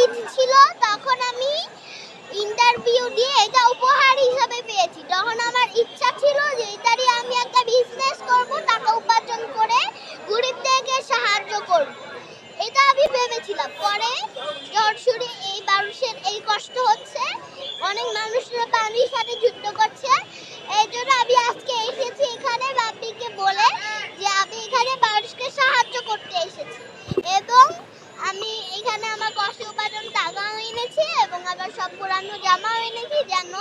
PG ছিল তখন আমি ইন্টারভিউ দিয়ে এটা উপহার হিসেবে পেয়েছি। তখন আমার ইচ্ছা ছিল যে এটা দিয়ে আমি একটা বিজনেস করব, টাকা উপার্জন করে গরিবদেরকে সাহায্য করব। এটা আমি ভেবেছিলাম। পরে জোরসুরি এই মানুষের এই কষ্ট হচ্ছে, অনেক মানুষরা পানির সাথে যুদ্ধ করছে। এই জন্য আমি আজকে এসেছি এখানে বাপিকে বলে যে আমি এখানে মানুষকে সাহায্য করতে এসেছি, এবং আমি এখানে আমার কষ্ট উপার্জন টাকাও এনেছি এবং আমার সব পুরানো জামাও এনেছি যেন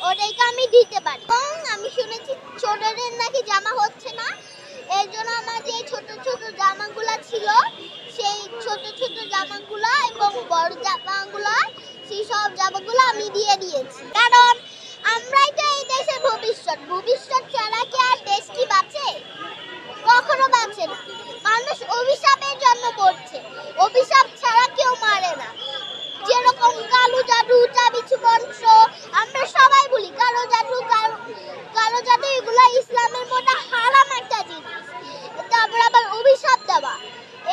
ওদেরকে আমি দিতে পারি। এবং আমি শুনেছি ছোটদের নাকি জামা হচ্ছে না, এর জন্য আমার যে ছোট ছোট জামাগুলা ছিল সেই ছোট ছোট জামাগুলা এবং বড় জামাগুলা, সেই সব জামাগুলো আমি দিয়ে দিয়েছি। কারণ আমরাই তো এই দেশের ভবিষ্যৎ। ভবিষ্যৎ ছাড়া কি আর দেশ কি বাঁচে? কখনো বাঁচে না। মানুষ অভিশাপের জন্য পড়ছে, অভিশাপ ছাড়া কেউ মারে না। যেরকম কালো জাদু, চাবিচু মন্ত্র, আমরা সবাই বলি কালো জাদু, কালো জাদু, এগুলো ইসলামের মধ্যে হারাম একটা জিনিস। তারপর আবার অভিশাপ দেওয়া,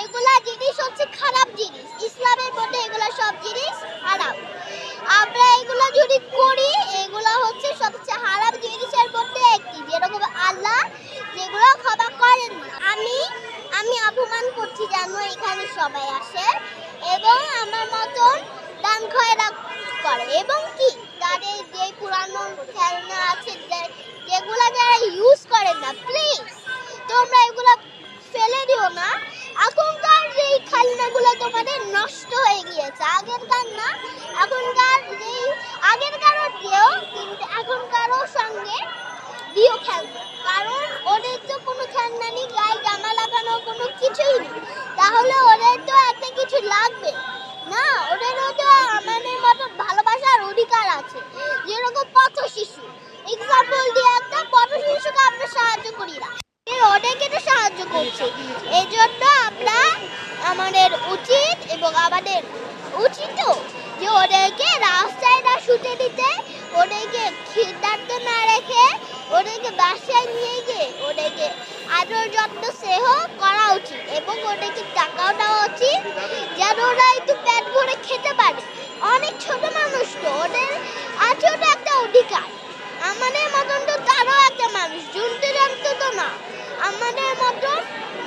এগুলা জিনিস হচ্ছে খারাপ জিনিস। ইসলামের মধ্যে এগুলা সব জিনিস হারাম। আমরা এগুলা যদি করি, এগুলা হচ্ছে সবচেয়ে হারাম জিনিসের মধ্যে একটি, যেরকম আল্লাহ যেগুলো ক্ষমা করেন না। আমি অপমান করছি জানো এখানে সবাই আসে এবং আমার মতন দান খয়রাত করে, এবং কি তাদের যে পুরানো খেলনা আছে যেগুলা যারা ইউজ করেন না, প্লিজ তোমরা এগুলা ফেলে দিও না। এখনকার যে খেলনাগুলো তোমাদের নষ্ট হয়ে গিয়েছে, আগেরকার না, এখনকার যে আগেরকারও দিও, কিন্তু এখনকারও সঙ্গে দিও খেলনা। কারণ ওদের তো কোনো খেলনা নেই, গায়ে জামা লাগানো কোনো কিছুই নেই, তাহলে ওদের তো একটা কিছু লাগবে না। ওদেরও তো আমাদের মতো ভালোবাসার অধিকার আছে। যেরকম পথ শিশু, এক্সাম্পল দিয়ে একটা পথ শিশুকে আমরা সাহায্য করি না, ওদেরকে তো সাহায্য করছি। এই জন্য আমাদের উচিত, এবং আমাদের উচিত যে ওদেরকে রাস্তায় না শুতে দিতে, ওদেরকে ক্ষুধার্ত না রেখে ওদেরকে বাসায় নিয়ে গিয়ে ওদেরকে আদর যত্ন স্নেহ করা উচিত, এবং ওদেরকে টাকাও দেওয়া উচিত যেন ওরা একটু পেট ভরে খেতে পারে। অনেক ছোট মানুষ তো, ওদের আছেও তো একটা অধিকার। আমাদের মতন তো তারাও একটা মানুষ, জন্তু জন্তু তো না, আমাদের মতন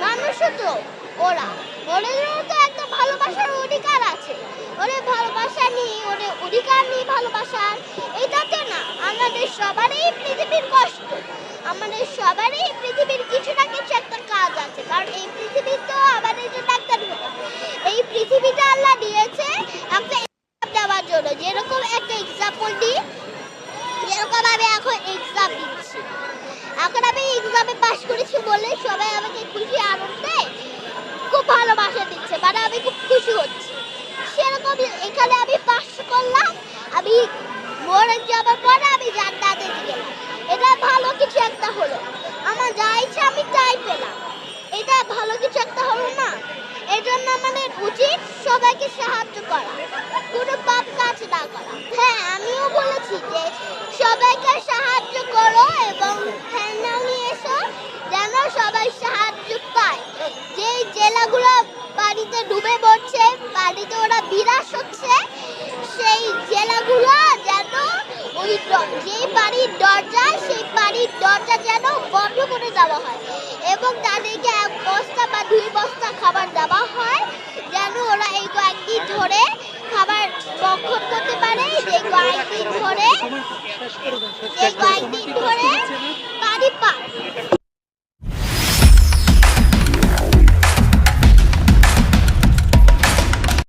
মানুষও তো ওদেরও তো একটা ভালোবাসার অধিকার আছে। ওদের ভালোবাসা নিয়ে, ওদের অধিকার নিয়ে ভালোবাসার, এটাতে না আমাদের সবারই পৃথিবীর কষ্ট, আমাদের সবারই পৃথিবীর কিছু না কিছু একটা কাজ আছে। কারণ এই পৃথিবী তো আমাদের জন্য একটা, এই পৃথিবীটা আল্লাহ দিয়েছে একটা দেওয়ার জন্য। যেরকম একটা এক্সাম্পল দিই, যেরকম আমি এখন এক্সাম দিচ্ছি, এখন আমি এক্সামে পাস করেছি বলে সবাই আমাকে খুশি আনন্দে খুব ভালোবাসা দিচ্ছে, মানে আমি খুব খুশি হচ্ছি। সেরকম এখানে আমি পাস করলাম, আমি মরে যাওয়ার পরে আমি জান্নাতে গেলাম, এটা ভালো কিছু একটা হলো। আমার যা ইচ্ছা আমি তাই পেলাম, এটা ভালো কিছু একটা হলো না? এর জন্য আমাদের উচিত সবাইকে সাহায্য করা, কোনো পাপ কাজ না করা। হ্যাঁ, আমিও বলেছি যে সবাইকে সাহায্য করো এবং খেলনা নিয়ে এসো যেন সবাই সাহায্য পায়। যে জেলাগুলো পানিতে ডুবে পড়ছে, পানিতে ওরা বিনাশ হচ্ছে, সেই জেলাগুলো যেন ওই যেই বাড়ির দরজা, সেই বাড়ির দরজা যেন বন্ধ করে দেওয়া হয়, এবং তাদেরকে 1 বস্তা বা 2 বস্তা খাবার দেওয়া হয়, যেন ওরা এই কয়েকদিন ধরে খাবার ভক্ষণ করতে পারে, যে কয়েকদিন ধরে পানি পায়।